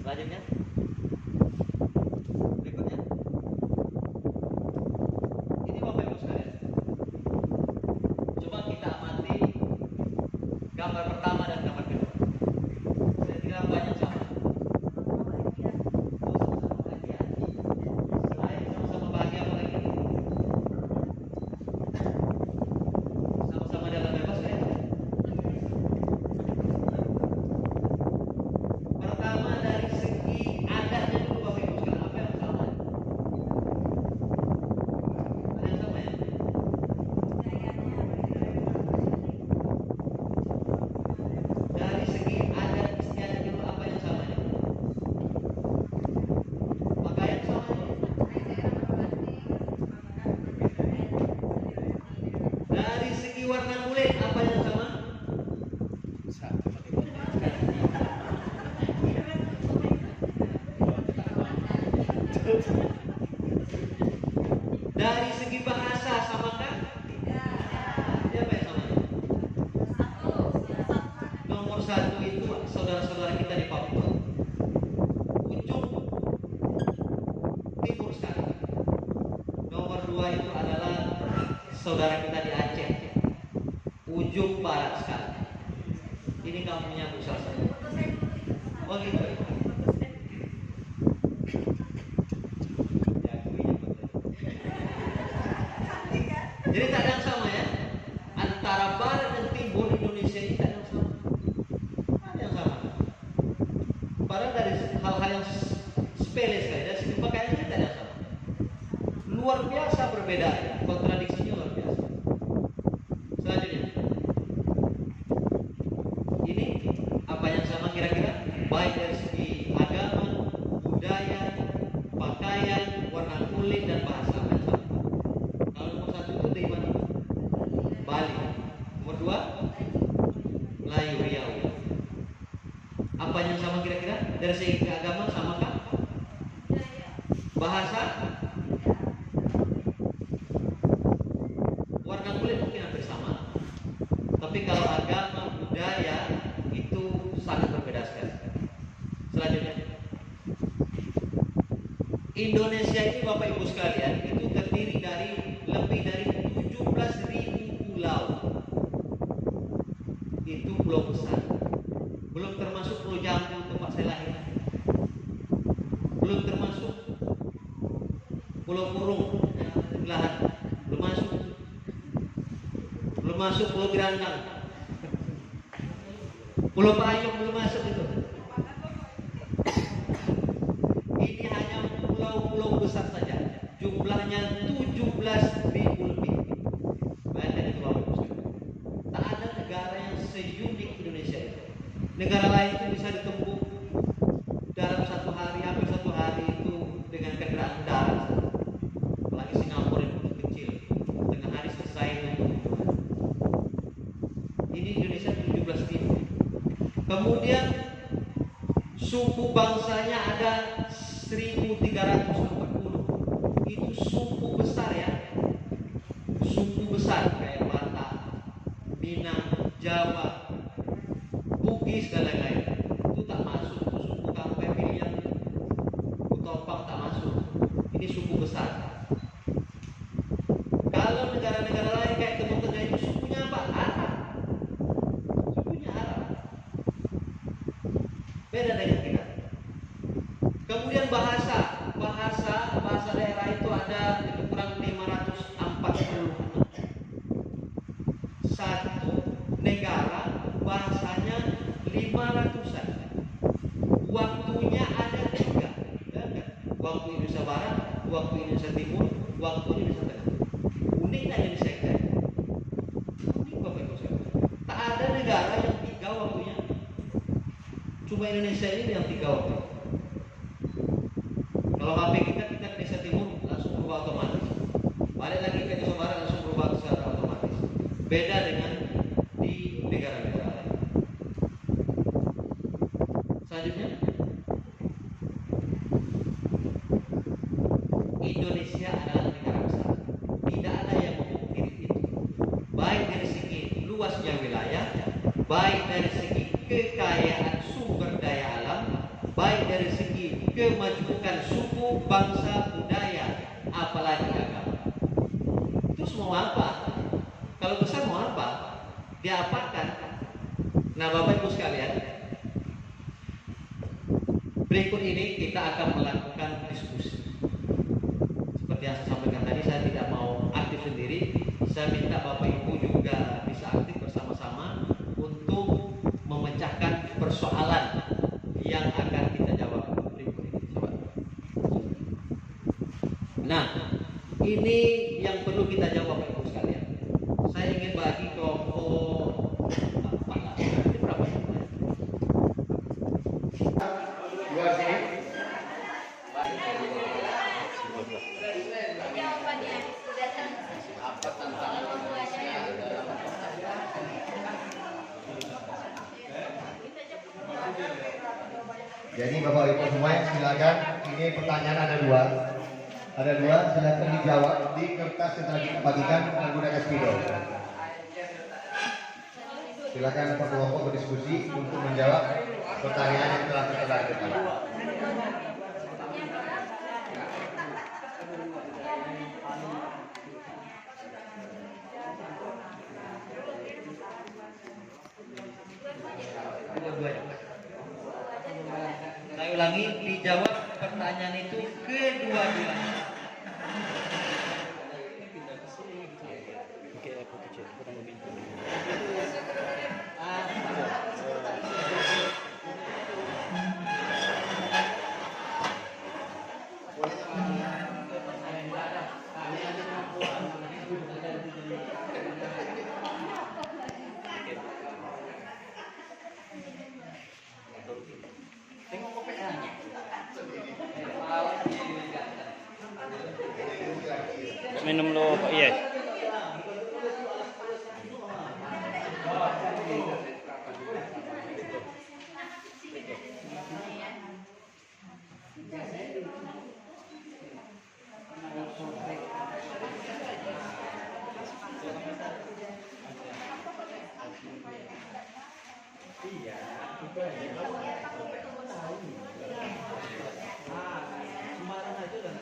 Selanjutnya, berikutnya, ini Bapak Ibu sekalian. Coba kita amati gambar pertama dan gambar kedua. Saya kira banyak sama. Sama-sama bahagia. Selain sama-sama bahagia, apa lagi? Sama-sama dalam bebas ya. Pertama dari segi adatnya dulu Bapak Ibu sekalian, apa yang sama? Ada yang sama ya? Dari segi adat istiadat dulu apa yang sama ya? Pakaian sama ya? Dari segi warna kulit apa yang sama? Dari segi bahasa samakah? Siapa yang sama? Nomor satu itu saudara-saudara kita di Papua, ujung timur sekali. Nomor dua itu adalah saudara kita di Aceh, ujung barat sekali. Ini kampungnya Bu Salsa. Oh gitu. Jadi tak ada yang sama ya. Antara barat dan timur Indonesia ini tak ada yang sama. Ada yang sama. Padahal dari hal-hal yang sepele sekali, dari segi pakaian kita tak ada yang sama. Luar biasa perbedaan, kontradiksinya luar biasa. Selanjutnya, ini apa yang sama kira-kira? Baik dari segi agama, budaya, pakaian, warna kulit dan bahasa apa yang sama? Kalau nomor satu itu dari mana? Bali. Nomor dua, Melayu Riau. Apa yang sama kira-kira? Dari segi agama sama kah? Bahasa? Warna kulit mungkin hampir sama. Tapi kalau agama, budaya itu sangat berbeda sekali. Selanjutnya, Indonesia ini Bapak Ibu sekalian itu terdiri dari lebih dari 17.000 pulau. Itu pulau besar. Belum termasuk Pulau Jambu tempat saya lahir. Belum termasuk Pulau Kurung sebelahan. Belum masuk. Belum masuk Pulau Gerandang. Pulau Payung belum masuk itu. Ini hanya pulau-pulau besar saja. Jumlahnya 17.000 lebih. Bayangkan itu Bapak Ibu sekalian. Tak ada negara yang seunik Indonesia itu. Negara lain itu bisa ditempuh dalam satu hari, hampir satu hari itu dengan kendaraan darat. Apalagi Singapura itu kecil, tengah hari selesai itu. Ini Indonesia 17.000. Kemudian suku bangsanya ada 1.340. Itu suku besar ya. Suku besar kayak Batak, Minang, Jawa, Bugis dan lain-lain. Itu tak masuk. Suku Kampe Pilihan, Kutopang tak masuk. Ini suku besar. Kalau negara-negara lain kayak Timur Tengah itu sukunya apa? Arab. Sukunya Arab. Beda dengan kita. Kemudian bahasa daerah itu ada lebih kurang 540. Satu negara bahasanya 500-an. Waktunya ada 3. Waktu Indonesia Barat, waktu Indonesia Timur, waktu Indonesia Tengah. Uniknya Indonesia kita. Unik Bapak Ibu sekalian. Tak ada negara yang 3 waktunya. Cuma Indonesia ini yang 3 waktu. Kalau HP kita Indonesia Timur langsung berubah otomatis. Balik lagi ke Indonesia Barat langsung berubah secara otomatis. Beda dengan di negara-negara lain. Selanjutnya, Indonesia adalah negara besar. Tidak ada yang memungkiri itu. Baik dari segi luasnya wilayah, baik dari segi kekayaan sumber daya alam, baik dari segi kemajuan suku, bangsa, budaya, apalagi agama. Terus mau apa? Kalau besar mau apa? Diapakan? Nah, Bapak Ibu sekalian, berikut ini kita akan melakukan diskusi. Seperti yang saya sampaikan tadi, saya tidak mau aktif sendiri. Saya minta Bapak Ibu juga bisa aktif bersama-sama untuk memecahkan persoalan yang akan kita jawab berikut ini. Coba. Nah, ini yang perlu kita jawab Bapak Ibu sekalian. Saya ingin bagi kelompok ini berapa ya? Dua sini. Jadi Bapak Ibu semua silakan, ini pertanyaan ada dua, silakan dijawab di kertas yang telah kita bagikan menggunakan spidol. Silakan per kelompok berdiskusi untuk menjawab pertanyaan yang telah kita bagikan. Saya ulangi, dijawab pertanyaan itu kedua-duanya. Minum lo Pak Iya.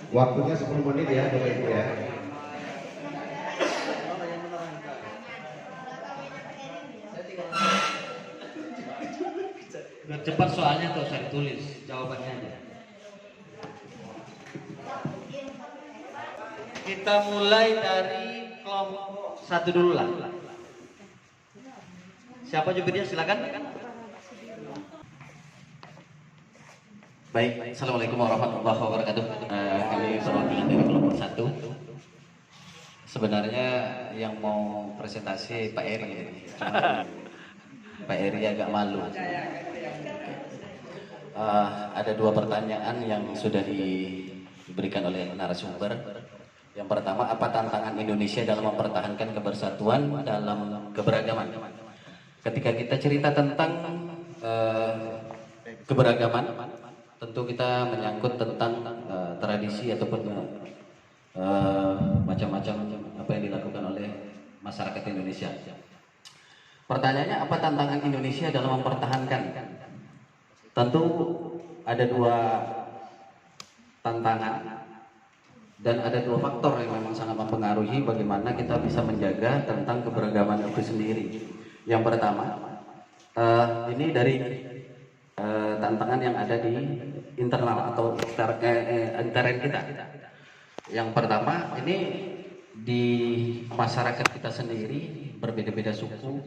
Waktunya 10 menit ya Bapak Ibu ya. Biar cepat soalnya tuh saya tulis jawabannya aja. Kita mulai dari kelompok satu dulu lah. Siapa jubirnya silakan. Baik, Assalamualaikum warahmatullahi wabarakatuh. Kami perwakilan dari kelompok 1. Sebenarnya yang mau presentasi Pak Eri, Pak Eri agak malu. Ada dua pertanyaan yang sudah diberikan oleh narasumber. Yang pertama, apa tantangan Indonesia dalam mempertahankan kebersatuan dalam keberagaman? Ketika kita cerita tentang keberagaman, tentu kita menyangkut tentang tradisi ataupun macam-macam apa yang dilakukan oleh masyarakat Indonesia. Pertanyaannya, apa tantangan Indonesia dalam mempertahankan? Tentu ada dua tantangan dan ada dua faktor yang memang sangat mempengaruhi bagaimana kita bisa menjaga tentang keberagaman itu sendiri. Yang pertama, ini dari tantangan yang ada di internal atau intern kita. Yang pertama, ini di masyarakat kita sendiri berbeda-beda suku,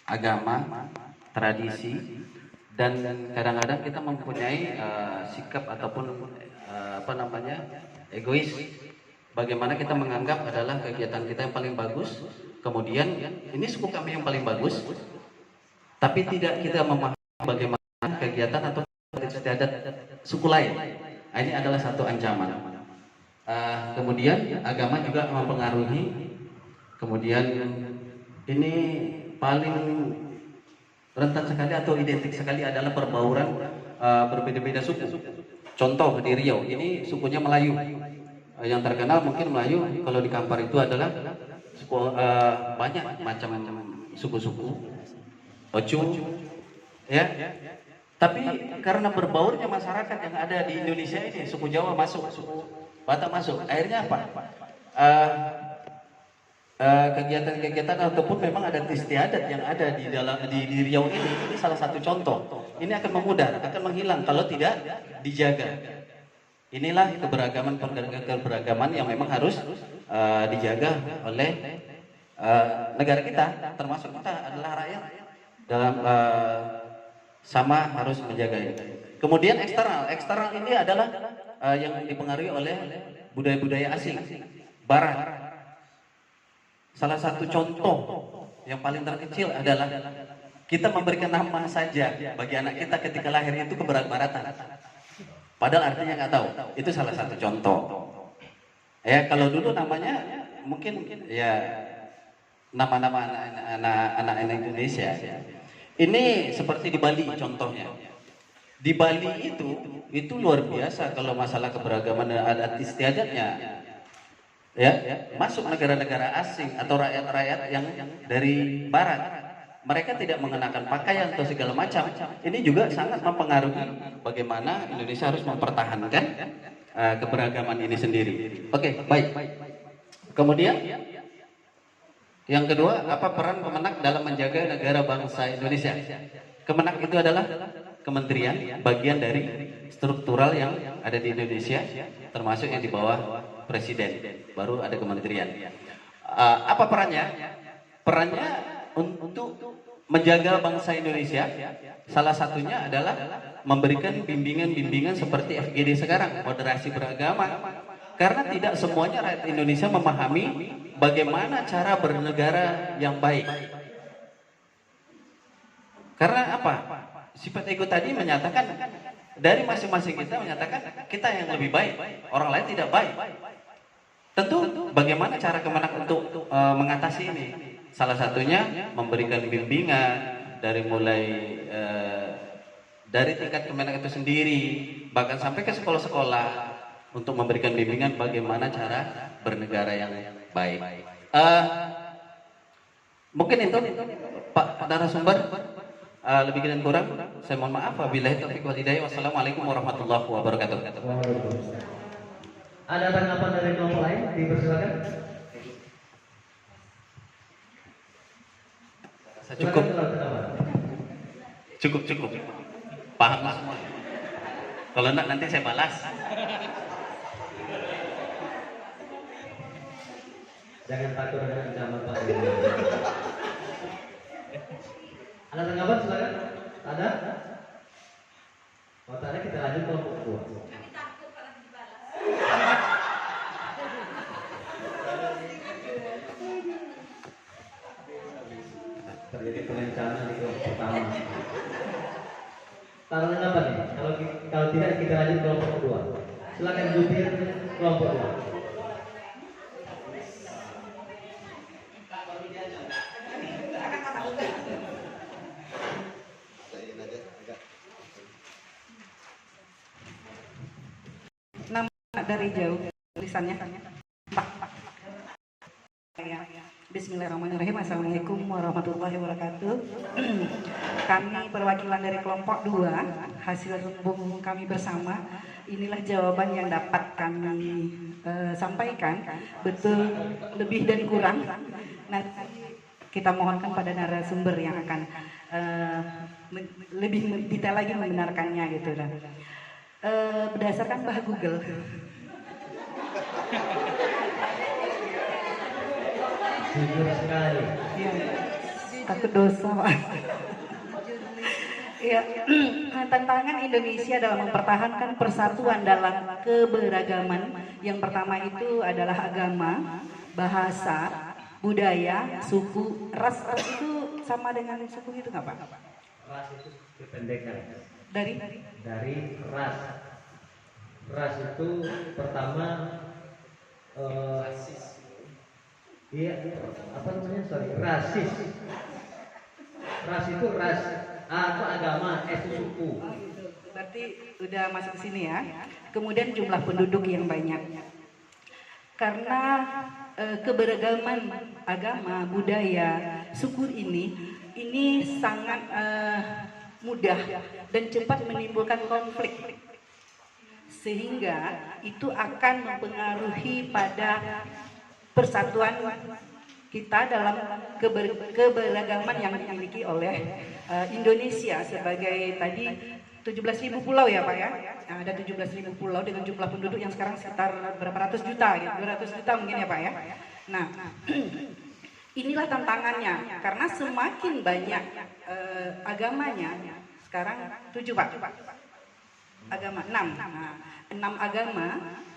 agama, tradisi, dan kadang-kadang kita mempunyai sikap ataupun egois. Bagaimana kita menganggap adalah kegiatan kita yang paling bagus, kemudian ini suku kami yang paling bagus, tapi tidak kita memahami bagaimana kegiatan atau istiadat suku lain. Ini adalah satu ancaman. Kemudian agama juga mempengaruhi. Kemudian ini paling rentan sekali atau identik sekali adalah perbauran berbeda-beda suku. Contoh di Riau, ini sukunya Melayu. Yang terkenal mungkin Melayu, kalau di Kampar itu adalah suku, banyak macam-macam suku-suku. Ocu, ya. Tapi karena berbaurnya masyarakat yang ada di Indonesia ini, suku Jawa masuk, suku Batak masuk, akhirnya apa? Kegiatan-kegiatan ataupun memang adat istiadat yang ada di Riau ini salah satu contoh. Ini akan memudar, akan menghilang kalau tidak dijaga. Inilah keberagaman yang memang harus dijaga oleh negara kita, termasuk kita adalah rakyat dalam sama harus menjaga ini. Kemudian eksternal ini adalah yang dipengaruhi oleh budaya-budaya asing, Barat. Salah satu contoh yang paling terkecil adalah kita memberikan nama saja bagi anak kita ketika lahir itu kebarat-baratan. Padahal artinya nggak tahu. Itu salah satu contoh. Ya kalau dulu namanya mungkin ya nama-nama anak-anak Indonesia. Ini seperti di Bali contohnya. Di Bali itu luar biasa kalau masalah keberagaman dan adat istiadatnya. Ya, masuk negara-negara asing atau rakyat-rakyat yang dari barat, mereka tidak mengenakan pakaian atau segala macam. Ini juga sangat mempengaruhi bagaimana Indonesia harus mempertahankan keberagaman ini sendiri. Oke, baik. Kemudian yang kedua, apa peran Kemenak dalam menjaga negara bangsa Indonesia? Kemenak itu adalah kementerian, bagian dari struktural yang ada di Indonesia, termasuk yang di bawah presiden, baru ada kementerian. Apa perannya? Perannya untuk menjaga bangsa Indonesia, salah satunya adalah memberikan bimbingan-bimbingan seperti FGD sekarang, moderasi beragama. Karena tidak semuanya rakyat Indonesia memahami bagaimana cara bernegara yang baik. Karena apa? Sifat ego tadi menyatakan, dari masing-masing kita menyatakan kita yang lebih baik, orang lain tidak baik. Tentu bagaimana cara Kemenak untuk mengatasi ini? Salah satunya memberikan bimbingan dari mulai dari tingkat Kemenak itu sendiri, bahkan sampai ke sekolah-sekolah untuk memberikan bimbingan bagaimana cara bernegara yang baik. Mungkin itu Pak narasumber, lebih dan kurang saya mohon maaf. Wabillahi taufiq wal hidayah. Wassalamualaikum warahmatullahi wabarakatuh. Ada tanggapan dari kelompok lain? Dipersilakan. Cukup. Cukup. Paham lah semua. Kalau enggak nanti saya balas. Jangan takut dengan ancaman Pak. Ada tanggapan silakan. Ada? Kalau tak ada kita lanjut kelompok kedua. Terjadi perencanaan di kelompok pertama. Taruhnya apa nih? Kalau tidak kita lanjut kelompok kedua. Silakan jubir kelompok kedua. Dari jauh tulisannya Pak. Bismillahirrahmanirrahim. Assalamualaikum warahmatullahi wabarakatuh. Kami perwakilan dari kelompok 2, hasil rembung kami bersama, inilah jawaban yang dapat kami sampaikan. Betul lebih dan kurang nanti kita mohonkan pada narasumber yang akan lebih detail lagi membenarkannya gitu lah. Berdasarkan bah Google. Jujur sekali. Ya, takut dosa Pak. Ya, tantangan Indonesia dalam mempertahankan persatuan dalam keberagaman. Yang pertama itu adalah agama, bahasa, budaya, suku, ras. Ras itu sama dengan suku itu nggak Pak? Ras itu kependekan. Dari ras. Ras itu pertama iya, apa namanya? Rasis. Ras itu ras, atau agama, itu suku. Berarti udah masuk ke sini ya. Kemudian jumlah penduduk yang banyak. Karena keberagaman agama, budaya, suku ini sangat mudah dan cepat menimbulkan konflik, sehingga itu akan mempengaruhi pada persatuan kita dalam keberagaman yang dimiliki oleh Indonesia sebagai tadi 17.000 pulau ya Pak ya. Nah, ada 17.000 pulau dengan jumlah penduduk yang sekarang sekitar berapa ratus juta ya, 200 juta mungkin ya Pak ya. Nah, inilah tantangannya karena semakin banyak agamanya, sekarang 7 Pak. Agama 6. Nah, 6 agama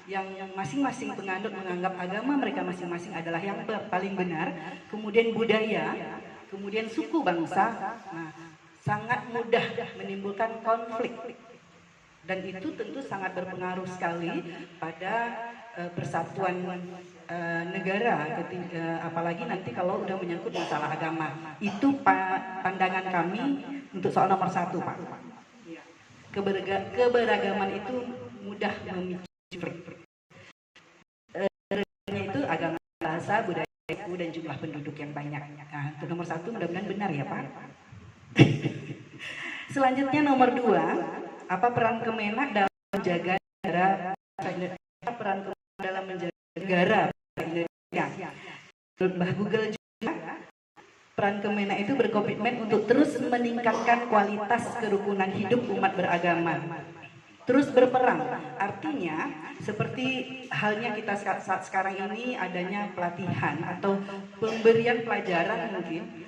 yang masing-masing penganut menganggap agama mereka masing-masing adalah yang paling benar, kemudian budaya, kemudian suku bangsa, nah, sangat mudah menimbulkan konflik, dan itu tentu sangat berpengaruh sekali pada persatuan negara, apalagi nanti kalau udah menyangkut masalah agama. Itu pandangan kami untuk soal nomor 1 Pak. Keberagaman itu mudah memicu konflik. Itu agama, bahasa, budaya, suku, dan jumlah penduduk yang banyak. Nah, untuk nomor 1 mudah-mudahan benar ya Pak. Selanjutnya nomor 2, apa peran Kemenak dalam menjaga negara Indonesia? Peran Kemenak dalam menjaga negara Indonesia. Menurut Mbah Google juga, peran Kemenak itu berkomitmen untuk terus meningkatkan kualitas kerukunan hidup umat beragama. Terus berperang, artinya seperti halnya kita saat sekarang ini adanya pelatihan atau pemberian pelajaran mungkin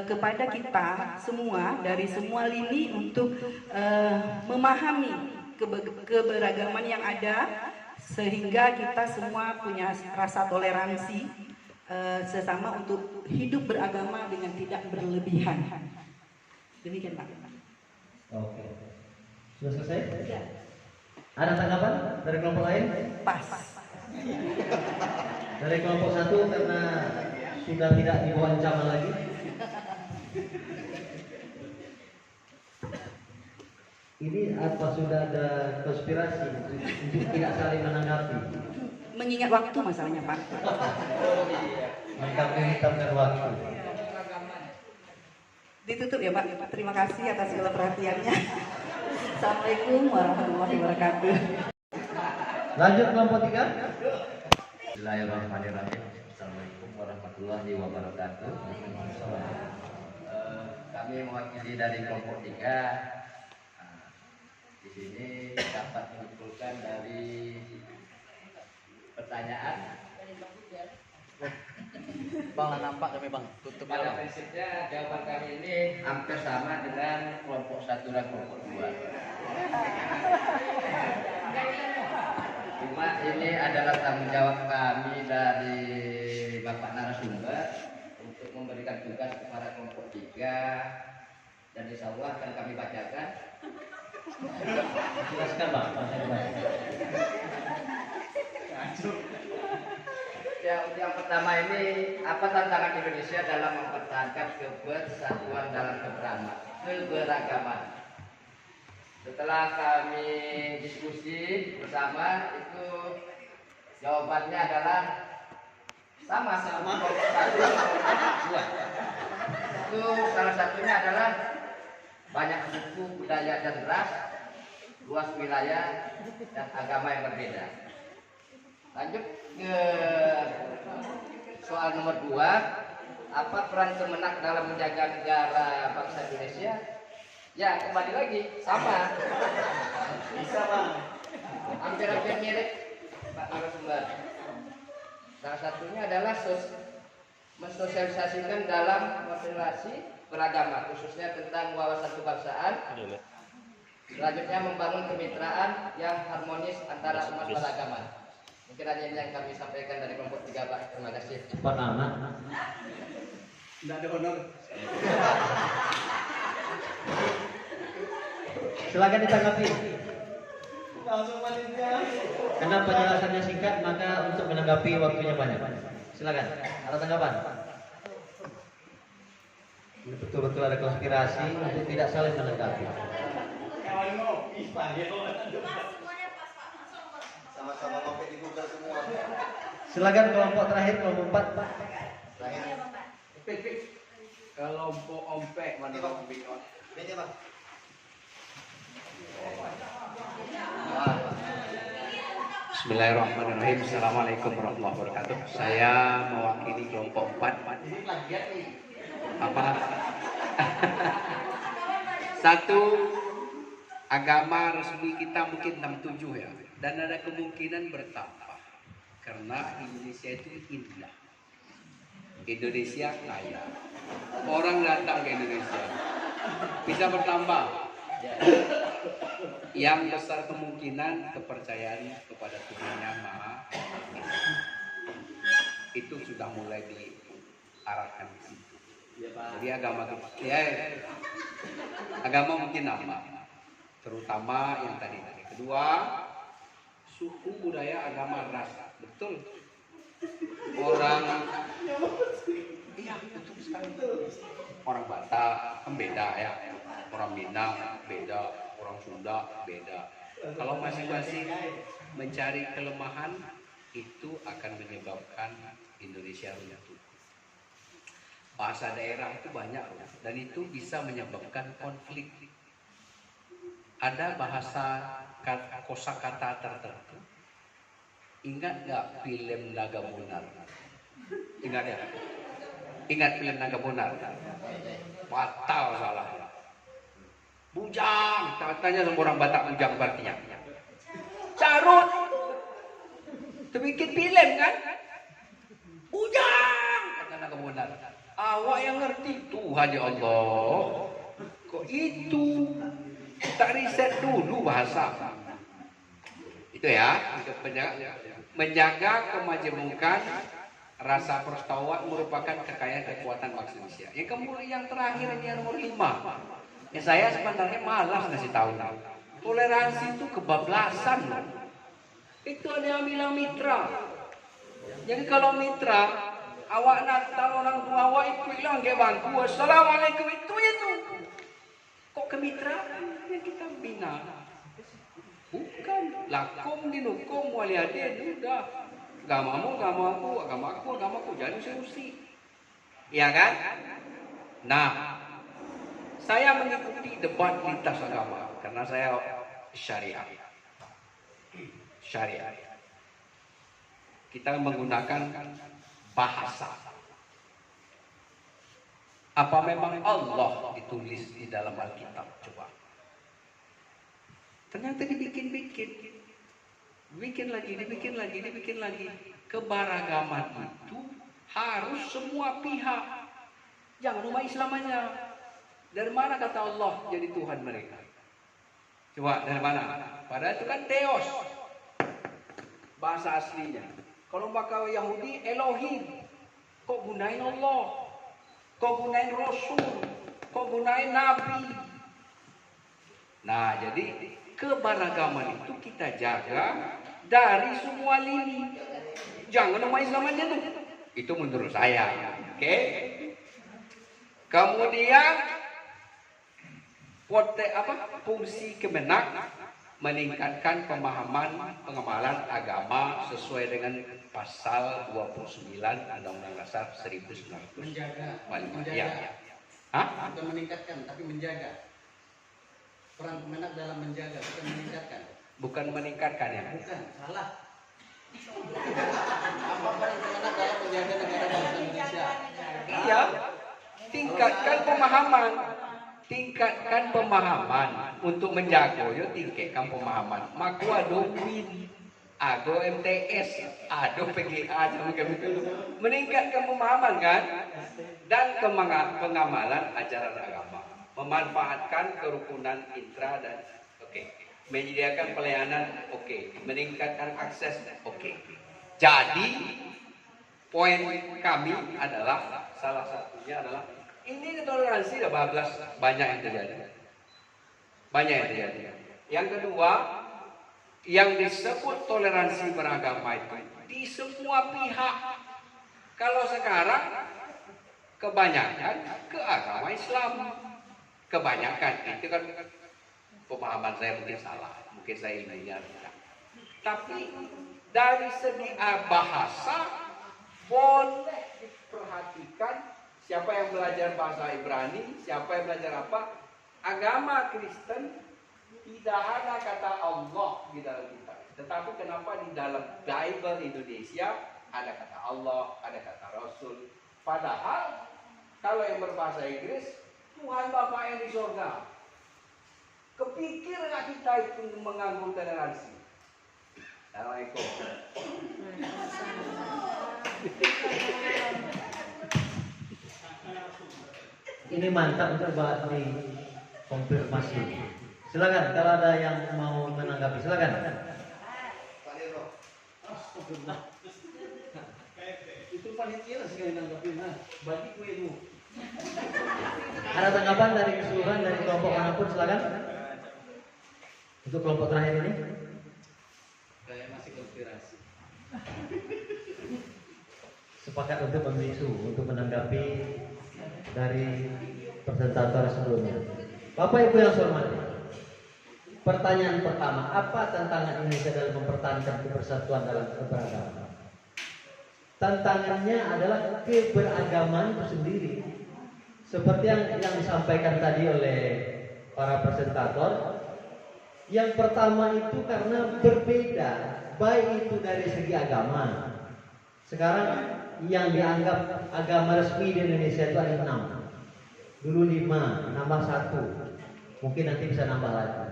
kepada kita semua dari semua lini untuk memahami keberagaman yang ada, sehingga kita semua punya rasa toleransi sesama untuk hidup beragama dengan tidak berlebihan. Demikian Pak. Oke. Sudah selesai? Ya. Ada tanggapan dari kelompok lain? Pas. Dari kelompok 1 karena sudah tidak di bawah ancaman lagi. Ini apa sudah ada konspirasi untuk tidak saling menanggapi? Mengingat waktu masalahnya Pak. Menanggapi hitam dan waktu. Ditutup ya Pak. Terima kasih atas segala perhatiannya. Assalamualaikum warahmatullahi wabarakatuh. Lanjut kelompok 3. Bismillahirrahmanirrahim. Assalamualaikum warahmatullahi wabarakatuh. Kami mewakili dari kelompok 3. Di sini dapat menyimpulkan dari pertanyaan. Bang, lah nampak kami Bang. Tutup Pada prinsipnya jawaban kami ini hampir sama dengan kelompok 1 dan kelompok 2. Cuma ini adalah tanggung jawab kami dari Bapak narasumber untuk memberikan tugas kepada kelompok 3, dan insya Allah akan kami bacakan. Jelaskan Pak. Ya, yang pertama ini, apa tantangan Indonesia dalam mempertahankan kebersatuan dalam keberagaman? Setelah kami diskusi bersama, itu jawabannya adalah sama kelompok 1 dan kelompok 2. Itu salah satunya adalah banyak suku, budaya, dan ras, luas wilayah, dan agama yang berbeda. Lanjut ke soal nomor 2, apa peran Kemenak dalam menjaga negara bangsa Indonesia? Ya, kembali lagi sama. Bisa Bang. Hampir-hampir mirip Pak narasumber. Salah satunya adalah mensosialisasikan dalam moderasi beragama, khususnya tentang wawasan kebangsaan. Selanjutnya membangun kemitraan yang harmonis antara umat beragama. Mungkin hanya ini yang kami sampaikan dari kelompok 3 Pak. Terima kasih. Cepat amat. Tidak ada honor. Silakan ditanggapi. Langsung panitia. Karena penjelasannya singkat, maka untuk menanggapi waktunya banyak. Silakan. Ada tanggapan? Ini betul-betul ada konspirasi untuk tidak saling menanggapi. Sama-sama ngopi di Google semua. Silakan kelompok terakhir, kelompok 4. Kelompok ompek mana Bang? Ini Bang. Bismillahirrahmanirrahim. Assalamualaikum warahmatullahi wabarakatuh. Saya mewakili kelompok 4. Apa? Satu, agama resmi kita mungkin 67 ya. Dan ada kemungkinan bertambah. Karena Indonesia itu indah. Indonesia kaya. Orang datang ke Indonesia. Bisa bertambah. Yang besar kemungkinan kepercayaan kepada Tuhan Yang Maha Esa. Itu sudah mulai diarahkan di situ. Jadi agama mungkin nama, terutama yang tadi. Kedua, suku, budaya, agama, ras. Betul. Orang, iya betul sekali. Orang Batak kan beda ya. Orang Minang beda, orang Sunda beda. Kalau masing-masing mencari kelemahan, itu akan menyebabkan Indonesia menyatu. Bahasa daerah itu banyak dan itu bisa menyebabkan konflik. Ada bahasa kosakata tertentu. Ingat nggak film Naga Bonar? Ingat ya? Ingat film Naga Bonar? Fatal salah. Bujang, tanya sama orang Batak bujang artinya. Carut. Terbikin film kan? Bujang, kata Naga Bonar. Awak yang ngerti Tuhan ya Allah. Kok itu? Tak riset dulu bahasa. Itu ya, menjaga kemajemukan rasa persatuan merupakan kekayaan kekuatan bangsa Indonesia. Yang terakhir ini yang nomor 5. Ya saya sebenarnya malas ngasih tahu. Toleransi itu kebablasan. Itu ada yang bilang mitra. Jadi kalau mitra, awak natal orang tua awak ikut hilang ke bangku. Assalamualaikum itu. Kok kemitraan yang kita bina? Bukan. Lakum dinukum waliyadin. Udah. Agamamu, agamaku. Jadi solusi. Iya kan? Nah, saya mengikuti debat lintas agama karena saya syariah. Kita menggunakan bahasa. Apa memang Allah ditulis di dalam Alkitab? Coba. Ternyata dibikin lagi. Keberagaman itu harus semua pihak. Jangan umat Islam aja. Dari mana kata Allah jadi Tuhan mereka? Coba dari mana? Padahal itu kan Theos. Bahasa aslinya. Kalau bakal Yahudi Elohim. Kok gunain Allah? Kok gunain Rasul? Kok gunain Nabi? Nah jadi keberagaman itu kita jaga dari semua lini. Jangan umat Islam aja tuh. Itu menurut saya. Oke? Kemudian fungsi Kemenak meningkatkan pengamalan agama sesuai dengan pasal 29 Undang-Undang Dasar 1945. Menjaga. Ya. Hah? Bukan meningkatkan, tapi menjaga. Peran Kemenak dalam menjaga, bukan meningkatkan. Bukan meningkatkan ya? Bukan, salah. Apa peran Kemenak dalam menjaga negara bangsa Indonesia? Iya. Tingkatkan pemahaman untuk menjaga, yo tingkatkan pemahaman. Maku ado WIN, ado MTS, ado PGA, meningkatkan pemahaman kan, dan pengamalan ajaran agama, memanfaatkan kerukunan intra dan menyediakan pelayanan, meningkatkan akses, Jadi poin kami adalah salah satunya adalah ini toleransi ada bablas banyak yang terjadi. Yang kedua, yang disebut toleransi beragama itu di semua pihak. Kalau sekarang kebanyakan ke agama Islam. Kebanyakan itu kan pemahaman saya mungkin salah, mungkin saya ilmiah. Tapi dari segi bahasa boleh diperhatikan. Siapa yang belajar bahasa Ibrani, siapa yang belajar apa, agama Kristen tidak ada kata Allah di dalam kitab. Tetapi kenapa di dalam Bible Indonesia ada kata Allah, ada kata Rasul. Padahal kalau yang berbahasa Inggris, Tuhan Bapa yang di surga. Kepikir nggak kita itu mengganggu toleransi? Assalamualaikum. Ini mantap untuk buat dikonfirmasi. Silakan kalau ada yang mau menanggapi, silakan. Itu panitia lah sekali nanggapin. Nah, bagi kue itu. Ada tanggapan dari keseluruhan dari kelompok manapun, silakan. Untuk kelompok terakhir ini. Kayak masih konspirasi. Sepakat untuk membisu untuk menanggapi dari presentator sebelumnya. Bapak Ibu yang saya hormati, pertanyaan pertama, apa tantangan Indonesia dalam mempertahankan kebersatuan dalam keberagaman? Tantangannya adalah keberagaman itu sendiri. Seperti yang disampaikan tadi oleh para presentator, yang pertama itu karena berbeda, baik itu dari segi agama. Sekarang yang dianggap agama resmi di Indonesia itu ada 6. Dulu 5, nambah 1. Mungkin nanti bisa nambah lagi.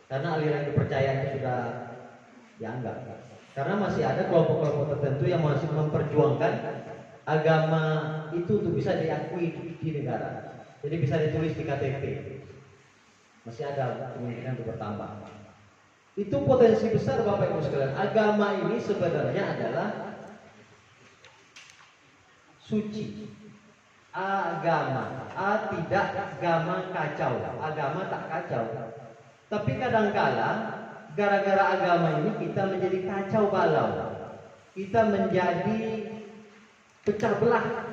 Karena aliran kepercayaan itu sudah dianggap. Karena masih ada kelompok-kelompok tertentu yang masih memperjuangkan agama itu untuk bisa diakui di negara. Jadi bisa ditulis di KTP. Masih ada kemungkinan untuk bertambah. Itu potensi besar Bapak Ibu sekalian. Agama ini sebenarnya adalah suci. Agama, tidak agama kacau, agama tak kacau. Tapi kadangkala gara-gara agama ini kita menjadi kacau balau. Kita menjadi pecah belah.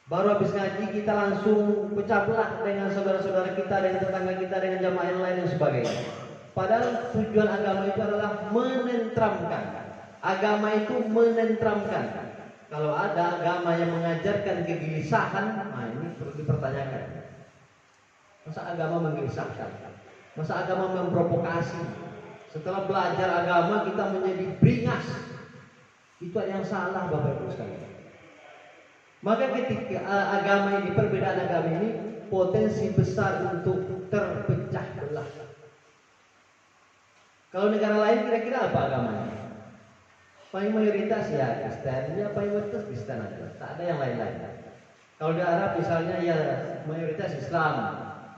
Baru habis ngaji kita langsung pecah belah dengan saudara-saudara kita, dengan tetangga kita, dengan jamaah yang lain dan sebagainya. Padahal tujuan agama itu adalah menentramkan. Agama itu menentramkan. Kalau ada agama yang mengajarkan kegelisahan, nah ini perlu dipertanyakan. Masa agama menggelisahkan? Masa agama memprovokasi? Setelah belajar agama kita menjadi beringas. Itu ada yang salah Bapak Ibu sekalian. Maka ketika agama ini, perbedaan agama ini potensi besar untuk terpecah belah. Kalau negara lain kira-kira apa agamanya? Paling mayoritas ya Kristen, ya paling mayoritas Kristen aja, tak ada yang lain-lain. Kalau di Arab misalnya ya mayoritas Islam,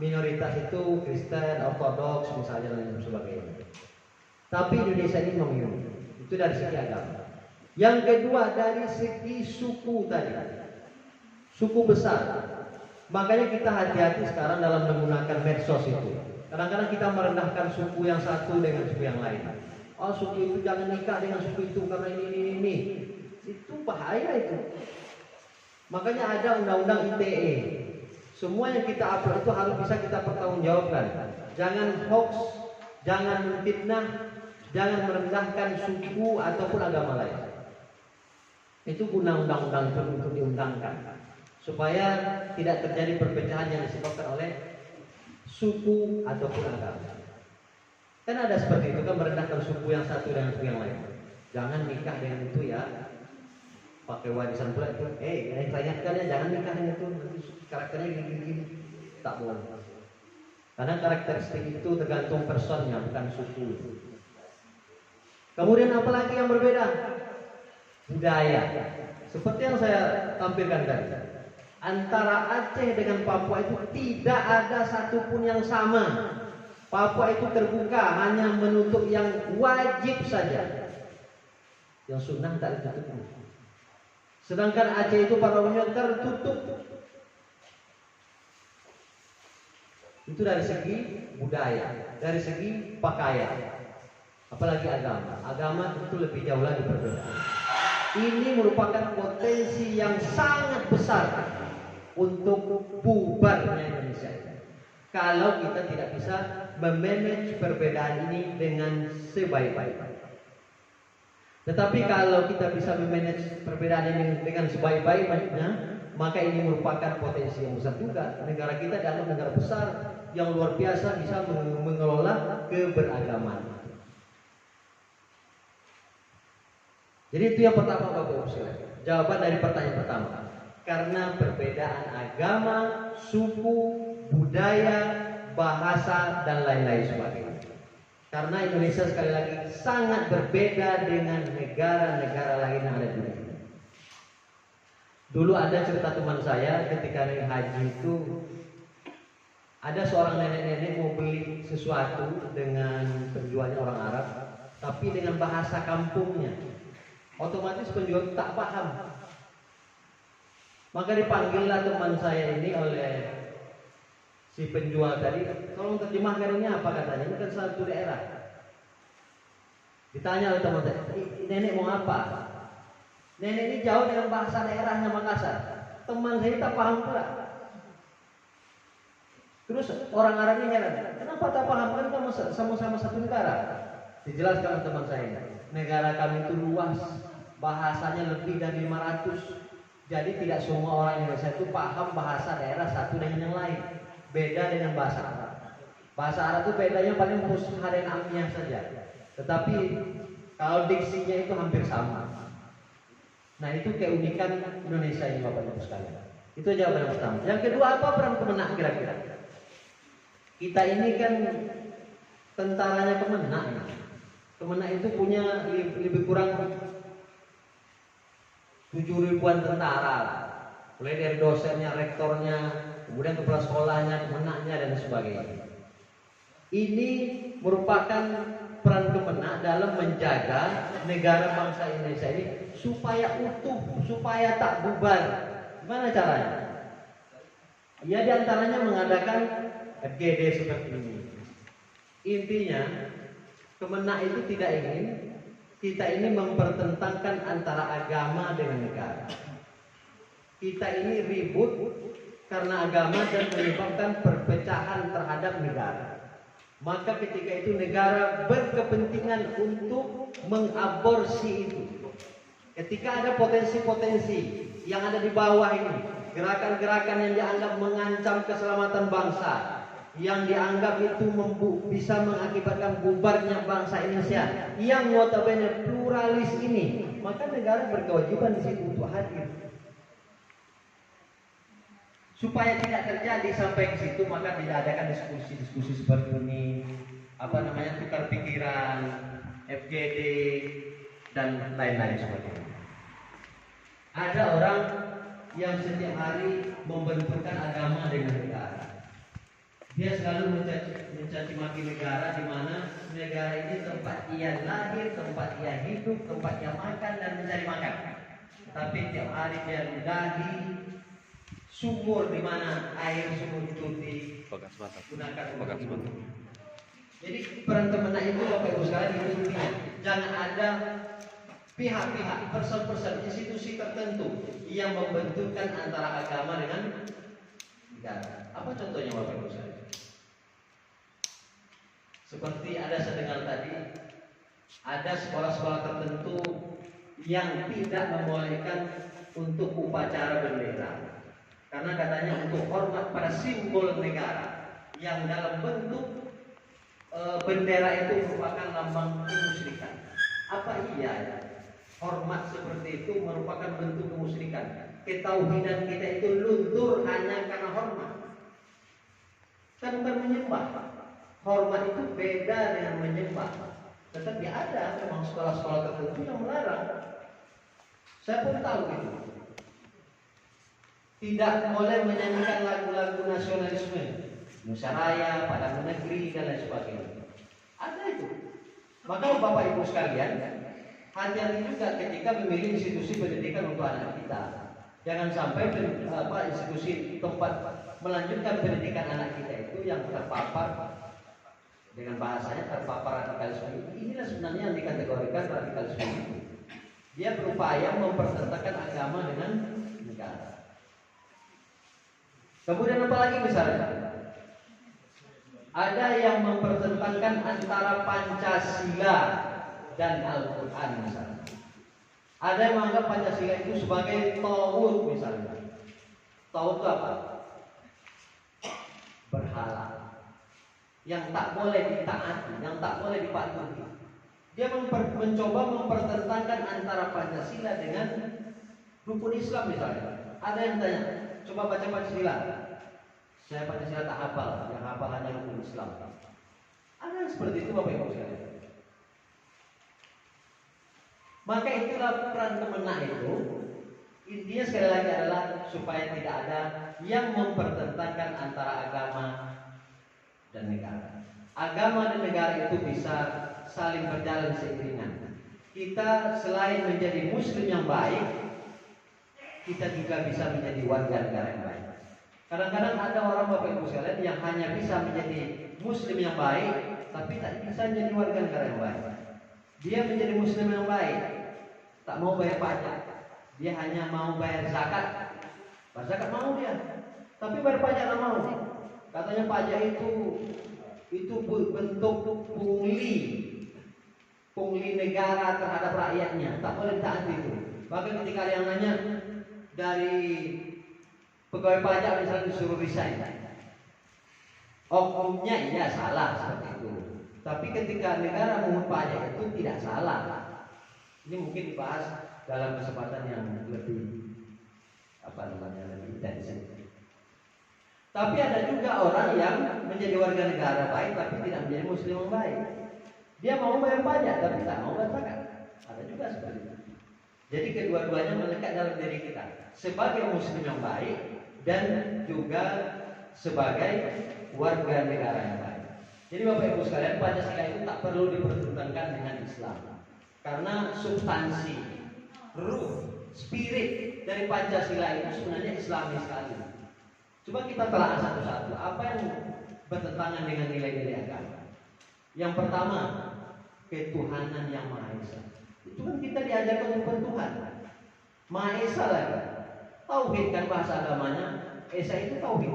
minoritas itu Kristen, Ortodoks misalnya dan sebagainya. Tapi Indonesia ini memilih, itu dari segi agama. Yang kedua dari segi suku tadi, suku besar. Makanya kita hati-hati sekarang dalam menggunakan medsos itu. Kadang-kadang kita merendahkan suku yang satu dengan suku yang lain. Oh suku itu jangan nikah dengan suku itu karena ini. Itu bahaya itu. Makanya ada undang-undang ITE. Semua yang kita upload itu harus bisa kita pertanggungjawabkan. Jangan hoax, jangan fitnah, jangan merendahkan suku ataupun agama lain. Itu guna undang-undang itu untuk diundangkan supaya tidak terjadi perpecahan yang disebabkan oleh suku ataupun agama. Kan ada seperti itu kan, merendahkan suku yang satu dengan suku yang lain. Jangan nikah dengan itu ya. Pakai warisan pula itu. Tanyakan ya, jangan nikah dengan itu. Nanti karakternya gini-gini. Tak boleh. Karena karakteristik itu tergantung personnya, bukan suku. Kemudian apa lagi yang berbeda? Budaya. Seperti yang saya tampilkan tadi. Antara Aceh dengan Papua itu tidak ada satupun yang sama. Papua itu terbuka, hanya menutup yang wajib saja. Yang sunnah tak ditutup. Sedangkan Aceh itu pada umumnya tertutup. Itu dari segi budaya, dari segi pakaian. Apalagi agama. Agama itu lebih jauh lagi berbeda. Ini merupakan potensi yang sangat besar untuk bubarnya Indonesia. Kalau kita tidak bisa memanage perbedaan ini dengan sebaik-baiknya. Tetapi kalau kita bisa memanage perbedaan ini dengan sebaik-baiknya, maka ini merupakan potensi yang besar juga. Negara kita dianggap negara besar yang luar biasa bisa mengelola keberagaman. Jadi itu yang pertama Bapak Ibu sekalian. Jawaban dari pertanyaan pertama. Karena perbedaan agama, suku, budaya, bahasa dan lain-lain sebagainya. Karena Indonesia sekali lagi sangat berbeda dengan negara-negara lain yang ada di dunia. Dulu ada cerita teman saya ketika naik haji itu, ada seorang nenek-nenek mau beli sesuatu dengan penjualnya orang Arab, tapi dengan bahasa kampungnya. Otomatis penjual tak paham. Maka dipanggillah teman saya ini oleh si penjual tadi, tolong terjemahkan ini apa katanya, ini kan satu daerah. Ditanya oleh teman saya, nenek mau apa? Nenek ini jauh dengan bahasa daerahnya Makassar. Teman saya tak paham pula. Terus orang Arabnya heran, kenapa tak paham, kan kamu sama-sama satu negara? Dijelaskan teman saya, negara kami itu luas, bahasanya lebih dari 500. Jadi tidak semua orang Indonesia itu paham bahasa daerah satu dengan yang lain. Beda dengan bahasa Arab. Bahasa Arab itu bedanya paling fusha dan amiyah saja. Tetapi kalau diksinya itu hampir sama. Nah itu keunikan Indonesia ini Bapak Ibu sekalian. Itu jawaban yang pertama. Yang kedua, apa peran Kemenak kira-kira? Kita ini kan tentaranya Kemenak. Kemenak itu punya lebih kurang 7.000-an tentara, mulai dari dosennya, rektornya, kemudian kepala sekolahnya, Kemenaknya dan sebagainya. Ini merupakan peran Kemenak dalam menjaga negara bangsa Indonesia ini supaya utuh, supaya tak bubar. Gimana caranya? Ya diantaranya mengadakan FGD seperti ini. Intinya Kemenak itu tidak ingin kita ini mempertentangkan antara agama dengan negara. Kita ini ribut karena agama dan menyebabkan perpecahan terhadap negara. Maka ketika itu negara berkepentingan untuk mengaborsi itu. Ketika ada potensi-potensi yang ada di bawah ini, gerakan-gerakan yang dianggap mengancam keselamatan bangsa, yang dianggap itu bisa mengakibatkan bubarnya bangsa Indonesia yang notabene pluralis ini, maka negara berkewajiban di situ untuk hadir. Supaya tidak terjadi sampai ke situ, maka diadakan diskusi-diskusi seperti ini, tukar pikiran, FGD dan lain-lain sebagainya. Ada orang yang setiap hari membenturkan agama dengan negara. Dia selalu mencaci maki negara, di mana negara ini tempat ia lahir, tempat ia hidup, tempat ia makan dan mencari makan. Tapi tiap hari dia ludahi sumur di mana air sumur itu digunakan untuk. Jadi peran Kemenak itu Bapak Ibu sekalian itu intinya, jangan ada pihak-pihak, person-person, institusi tertentu yang membenturkan antara agama dengan negara. Apa contohnya Bapak Ibu sekalian? Seperti ada saya dengar tadi, ada sekolah-sekolah tertentu yang tidak membolehkan untuk upacara bendera, karena katanya untuk hormat pada simbol negara yang dalam bentuk bendera itu merupakan lambang kemusyrikan. Apa iya ya? Hormat seperti itu merupakan bentuk kemusyrikan. Ketauhidan kita itu luntur hanya karena hormat. Kan bukan menyembah. Hormat itu beda dengan menyembah. Tetapi ada memang sekolah-sekolah tertentu yang melarang. Saya pun tahu itu. Tidak boleh menyanyikan lagu-lagu nasionalisme, Indonesia Raya, Padanan Negeri dan lain sebagainya. Ada itu. Maka Bapak Ibu sekalian, hati-hati juga ketika memilih institusi pendidikan untuk anak kita. Jangan sampai institusi tempat melanjutkan pendidikan anak kita itu yang terpapar dengan bahasanya terpapar radikalisme. Inilah sebenarnya yang dikategorikan radikalisme. Dia berupaya mempertentangkan agama dengan negara. Kemudian apa lagi misalnya? Ada yang mempertentangkan antara Pancasila dan Al-Quran misalnya. Ada yang menganggap Pancasila itu sebagai tauhid misalnya. Tauhid itu apa? Berhala. Yang tak boleh ditaati, yang tak boleh dipatuhi. Dia mencoba mempertentangkan antara Pancasila dengan rukun Islam misalnya. Ada yang tanya, coba baca Pancasila. Saya Pancasila tak hafal, yang hafal hanya rukun Islam. Ada yang seperti itu Bapak Ibu sekalian. Maka itulah peran Kemenak itu. Intinya sekali lagi adalah supaya tidak ada yang mempertentangkan antara agama dan negara. Agama dan negara itu bisa saling berjalan seiringan. Kita selain menjadi muslim yang baik, kita juga bisa menjadi warga negara yang baik. Kadang-kadang ada orang Bapak Ibu sekalian yang hanya bisa menjadi muslim yang baik, tapi tak bisa menjadi warga negara yang baik. Dia menjadi muslim yang baik, tak mau bayar pajak. Dia hanya mau bayar zakat. Bayar zakat mau dia, tapi bayar pajak tak mau. Katanya pajak itu bentuk pungli negara terhadap rakyatnya, tak boleh ditaati itu. Bahkan ketika ada yang nanya dari pegawai pajak misalnya disuruh resign, oknumnya iya salah seperti itu. Tapi ketika negara mengut pajak itu tidak salah. Ini mungkin dibahas dalam kesempatan yang lebih lebih intensif. Tapi ada juga orang yang menjadi warga negara baik tapi tidak menjadi muslim yang baik. Dia mau bayar pajak tapi tak mau bayar zakat. Ada juga seperti itu. Jadi kedua-duanya melekat dalam diri kita sebagai muslim yang baik dan juga sebagai warga negara yang baik. Jadi Bapak Ibu sekalian, Pancasila itu tak perlu dipertentangkan dengan Islam. Karena substansi, ruh, spirit dari Pancasila itu sebenarnya Islami sekali. Coba kita telah satu-satu apa yang bertentangan dengan nilai-nilai agama. Yang pertama, ketuhanan yang Maha Esa. Itu kan kita diajarkan untuk bertuhan. Maha Esa lagi. Tauhid kan bahasa agamanya. Esa itu tauhid.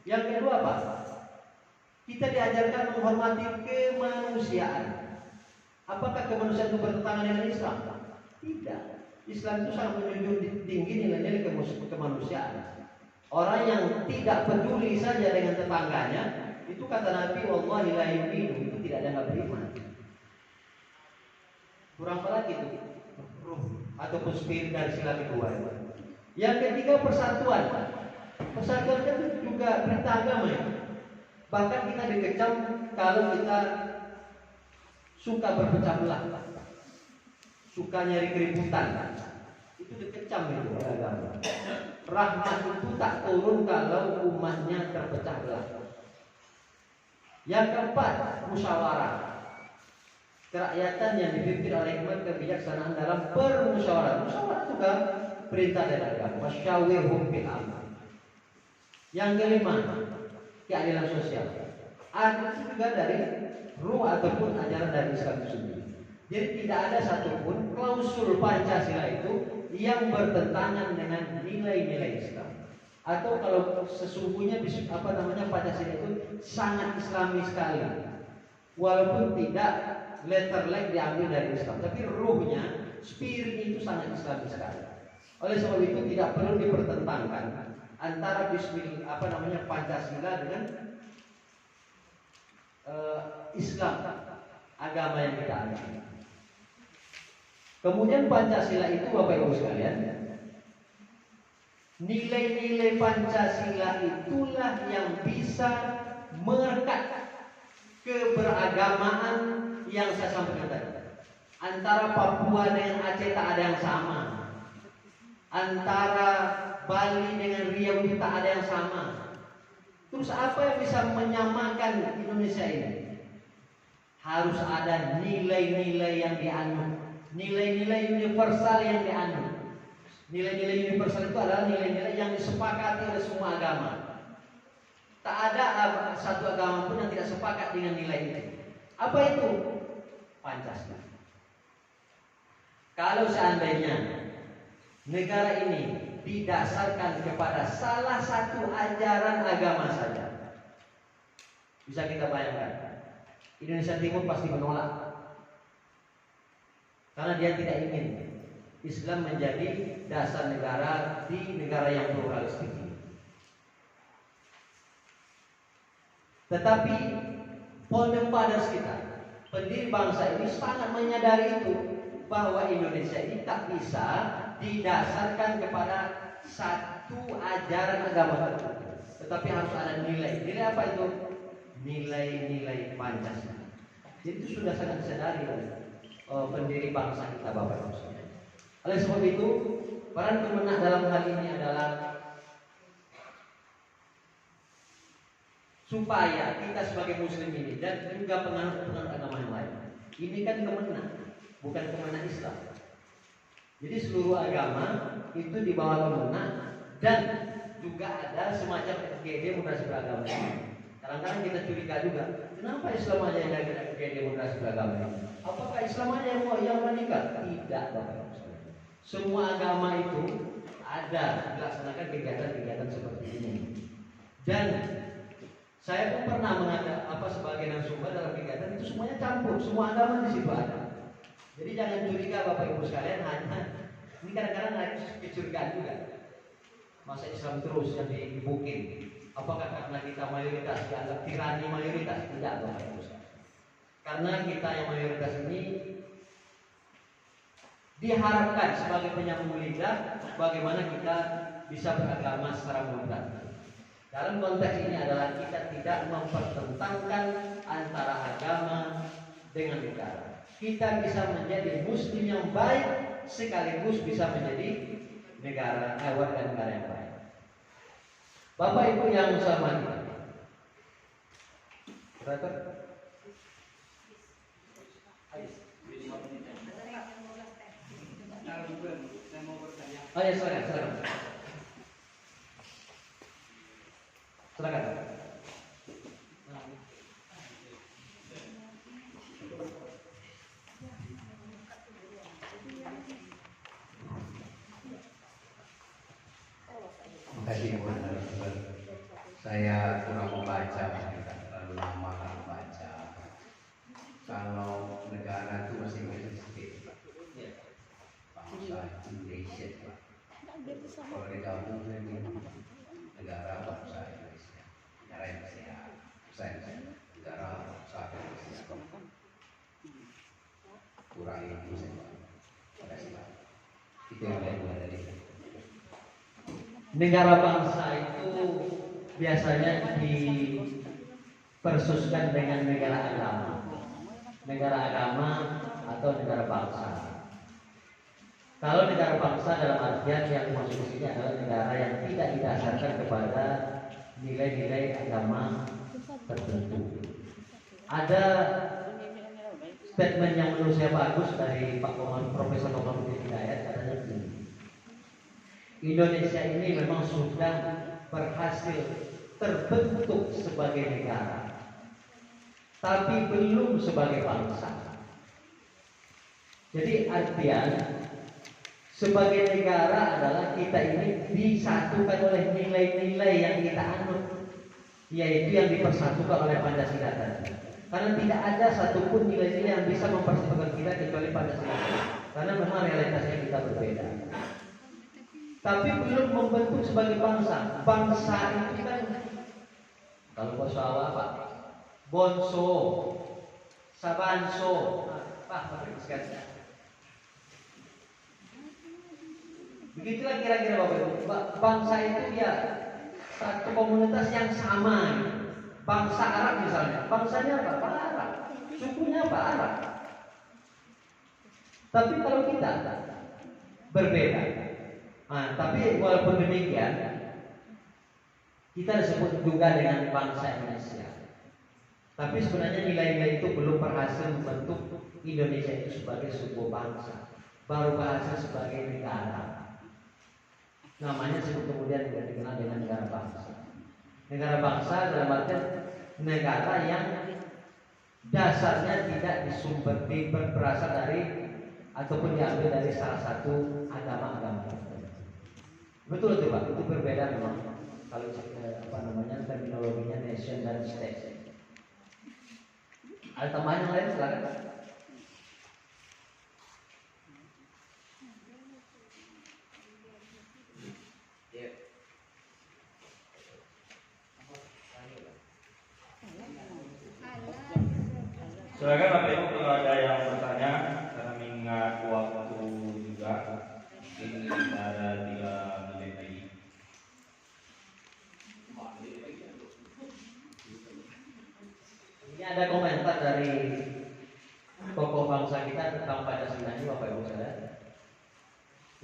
Yang kedua apa? Kita diajarkan menghormati kemanusiaan. Apakah kemanusiaan itu bertentangan dengan Islam? Tidak. Islam itu sangat menjunjung tinggi nilai-nilai kemanusiaan. Orang yang tidak peduli saja dengan tetangganya, itu kata Nabi, wallahi la yu'minu, itu tidak ada beriman. Kurang apa lagi itu? Ruh ataupun spirit dari sila kedua. Yang ketiga persatuan. Persatuan kan juga perintah agama ya. Bahkan kita dikecam kalau kita suka berpecah belah, suka nyari keributan, itu dikecam itu oleh agama. Rahmat itu tak turun kalau umatnya terpecah belah. Yang keempat, musyawarah. Kerakyatan yang dipimpin oleh hikmat kebijaksanaan dalam permusyawarah. Musyawarah itu kan perintah dari agama. Wasyawirhum fil amr. Yang kelima, keadilan sosial. Ada juga dari ruh ataupun ajaran dari Islam itu sendiri. Jadi tidak ada satupun klausul Pancasila itu yang bertentangan dengan nilai-nilai Islam. Atau kalau sesungguhnya Pancasila itu sangat Islami sekali. Walaupun tidak letter-like diambil dari Islam, tapi ruhnya, spiritnya itu sangat Islami sekali. Oleh sebab itu tidak perlu dipertentangkan antara Pancasila dengan Islam, agama yang kita anut. Kemudian Pancasila itu Bapak Ibu sekalian, nilai-nilai Pancasila itulah yang bisa merekat keberagamaan yang saya sampaikan tadi. Antara Papua dengan Aceh tak ada yang sama. Antara Bali dengan Riau itu tak ada yang sama. Terus apa yang bisa menyamakan Indonesia ini? Harus ada nilai-nilai yang dianut, nilai-nilai universal yang dianut. Nilai-nilai universal itu adalah nilai-nilai yang disepakati oleh semua agama. Tak ada satu agama pun yang tidak sepakat dengan nilai itu. Apa itu? Pancasila. Kalau seandainya negara ini didasarkan kepada salah satu ajaran agama saja, bisa kita bayangkan, Indonesia Timur pasti menolak. Karena dia tidak ingin Islam menjadi dasar negara di negara yang pluralistik ini. Tetapi founding fathers kita, pendiri bangsa ini sangat menyadari itu, bahwa Indonesia ini tak bisa didasarkan kepada satu ajaran agama tertentu, tetapi harus ada nilai. Nilai apa itu? Nilai-nilai Pancasila. Jadi itu sudah sangat disadari oleh pendiri bangsa kita, Bapak Ibu sekalian. Oleh sebab itu, peran Kemenak dalam hal ini adalah supaya kita sebagai muslim ini dan juga penganut agama yang lain, ini kan Kemenak, bukan Kemenak Islam. Jadi seluruh agama itu di bawah Kemenak, dan juga ada semacam FGD Moderasi Beragama. Kadang-kadang kita curiga juga, kenapa Islam aja yang ada FGD Moderasi Beragama ini? Apakah Islam aja yang mau yang menikah? Tidak, Bapak Ibu sekalian. Semua agama itu ada dilaksanakan kegiatan-kegiatan seperti ini. Dan saya pun pernah mengatakan sebagai narasumber dalam kegiatan itu semuanya campur, semua agama di situ ada. Jadi jangan curiga Bapak Ibu sekalian, hanya ini kadang-kadang ada kecurigaan juga. Masa Islam terus yang dibukin? Apakah karena kita mayoritas dianggap tirani mayoritas? Tidak, Bapak Ibu sekalian. Karena kita yang mayoritas ini diharapkan sebagai penyambung lidah, bagaimana kita bisa beragama secara mudah. Dalam konteks ini adalah kita tidak mempertentangkan antara agama dengan negara. Kita bisa menjadi muslim yang baik sekaligus bisa menjadi warga negara yang baik. Bapak Ibu yang saya hormati, oh ya, silakan. Terima kasih. Saya kurang membaca, terlalu lama kalau baca. Kalau negara itu masih sedikit, bangsa Indonesia. Kalau digabung dengan negara bangsa Indonesia, negara yang sehat, negara bangsa Indonesia. Kurang itu saja. Terima kasih. Itu yang saya dari. Negara bangsa itu biasanya dipersuskan dengan negara agama atau negara bangsa. Kalau negara bangsa dalam artian yang masuk di sini adalah negara yang tidak didasarkan kepada nilai-nilai agama tertentu. Ada statement yang menurut saya bagus dari Pak Profesor Komarudin Hidayat, katanya begini: Indonesia ini memang sudah berhasil terbentuk sebagai negara, tapi belum sebagai bangsa. Jadi artian sebagai negara adalah kita ini disatukan oleh nilai-nilai yang kita anut, yaitu yang dipersatukan oleh Pancasila tadi. Karena tidak ada satupun nilai-nilai yang bisa mempersatukan kita kecuali Pancasila. Karena memang realitasnya kita berbeda. Tapi belum membentuk sebagai bangsa. Bangsa itu kan, kalau bahasa apa? Bonso, Sabanso, apa sekali. Begitulah kira-kira Bapak Ibu. Bangsa itu ya satu komunitas yang sama. Bangsa Arab misalnya, bangsanya apa? Arab. Sukunya apa? Arab. Tapi kalau kita berbeda. Nah, tapi walaupun demikian, kita disebut juga dengan bangsa Indonesia. Tapi sebenarnya nilai-nilai itu belum berhasil membentuk Indonesia itu sebagai sebuah bangsa, baru berhasil sebagai negara. Namanya sebut kemudian dikenal dengan negara bangsa. Negara bangsa dalam artian negara yang dasarnya tidak berasal dari ataupun diambil dari salah satu agama-agama. Betul itu Pak, itu berbeda memang. Kalau terminologinya nation dan state. Ada tambahan yang lain silakan. ada yang bertanya karena mengingat waktu juga, mungkin kita ada 3 menit lagi. Ini ada komentar dari tokoh bangsa kita tentang Pancasila ini, Bapak Ibu sekalian.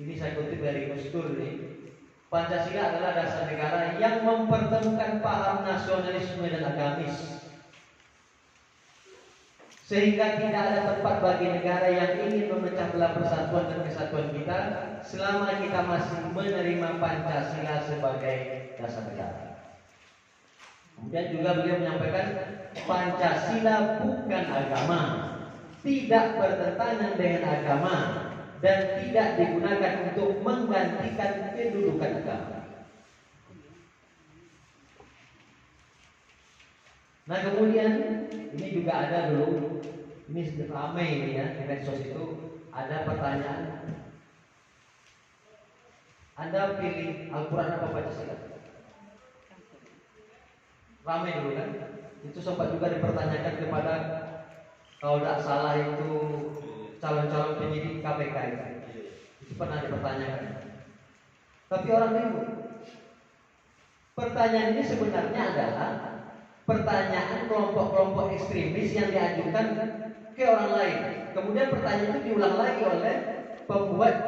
Ini saya kutip dari Gus Dur nih. Pancasila adalah dasar negara yang mempertemukan paham nasionalisme dan agamis, sehingga tidak ada tempat bagi negara yang ingin memecah belah persatuan dan kesatuan kita selama kita masih menerima Pancasila sebagai dasar negara. Kemudian juga beliau menyampaikan Pancasila bukan agama, tidak bertentangan dengan agama, dan tidak digunakan untuk menggantikan kedudukan agama. Nah kemudian ini juga ada dulu, ini ramai ini ya di medsos itu ada pertanyaan, Anda pilih Al-Quran apa Pancasila? Ramai dulu kan? Itu sempat juga dipertanyakan kepada, kalau tidak salah itu calon-calon penyidik KPK itu pernah dipertanyakan. Tapi orang bingung. Pertanyaan ini sebenarnya adalah pertanyaan kelompok-kelompok ekstremis yang diajukan ke orang lain. Kemudian pertanyaan itu diulang lagi oleh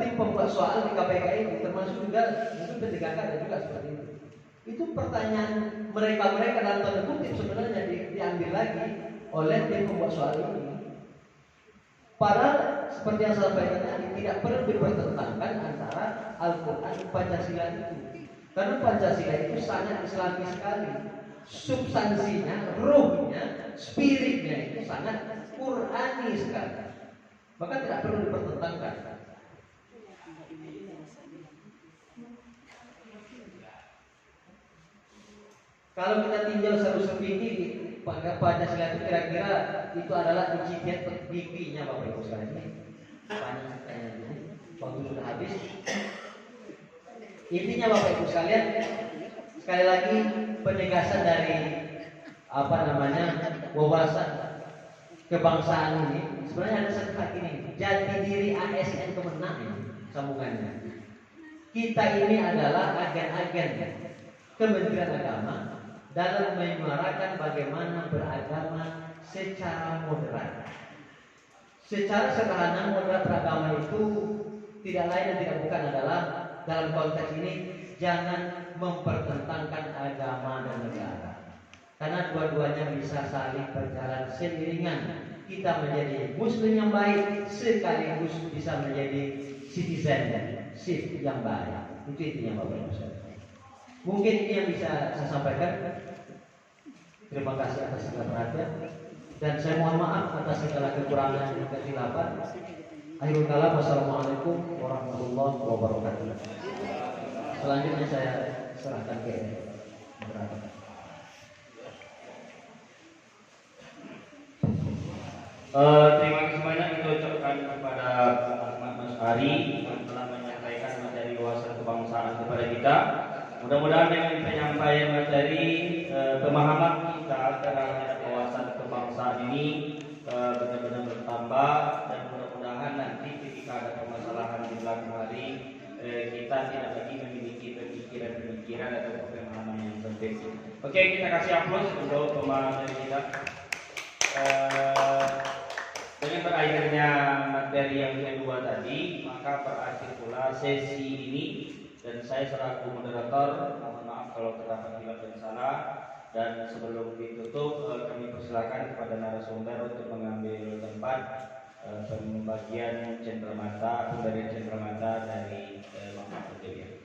tim pembuat soal di KPK itu, termasuk juga mungkin P3K ada juga seperti itu. Itu pertanyaan mereka dalam tanda kutip sebenarnya diambil lagi oleh tim pembuat soal ini. Padahal seperti yang saya sampaikan tadi, tidak perlu dipertentangkan antara Al-Quran dan Pancasila itu. Karena Pancasila itu sangat islami sekali. Substansinya, ruhnya, spiritnya itu sangat Qurani sekali. Maka tidak perlu dipertentangkan. Kalau kita tinjau secara sepintas pada Pancasila itu kira-kira itu adalah ijtihad pipinya Bapak Ibu sekalian. Banyak pertanyaannya, waktu sudah habis. Intinya Bapak Ibu sekalian, sekali lagi penegasan dari wawasan kebangsaan ini sebenarnya ada satu hak ini, jati diri ASN Kemenak ini sambungannya. Kita ini adalah agen-agen Kementerian Agama dalam menyuarakan bagaimana beragama secara moderat. Secara sederhana, moderat beragama itu tidak lain dan tidak bukan adalah dalam konteks ini jangan mempertentangkan agama dan negara. Karena dua-duanya bisa saling berjalan seiringan. Kita menjadi muslim yang baik sekaligus bisa menjadi citizenship yang baik. Itu intinya Bapak Ibu sekalian. Mungkin ini yang bisa saya sampaikan. Terima kasih atas segala perhatian dan saya mohon maaf atas segala kekurangan dan kesilapan. Akhirul kalam, wassalamualaikum warahmatullahi wabarakatuh. Selanjutnya saya serahkan ke moderator. Terima kasih banyak kita ucapkan kepada Ahmad Masari yang telah menyampaikan materi wawasan kebangsaan kepada kita. Mudah-mudahan dengan penyampaian materi pemahaman kita terhadap wawasan kebangsaan ini benar-benar bertambah, dan mudah-mudahan nanti ketika ada permasalahan di belakang hari kita tidak lagi memiliki pemikiran atau pemahaman yang penting. Oke, kita kasih aplaus untuk pemahaman kita. Dengan berakhirnya materi yang kedua tadi, maka berakhir pula sesi ini. Dan saya selaku moderator mohon maaf kalau terdapat hilaf dan salah. Dan sebelum ditutup kami persilakan kepada narasumber untuk mengambil tempat pembagian cenderamata, pemberian cenderamata dari Bapak Presiden.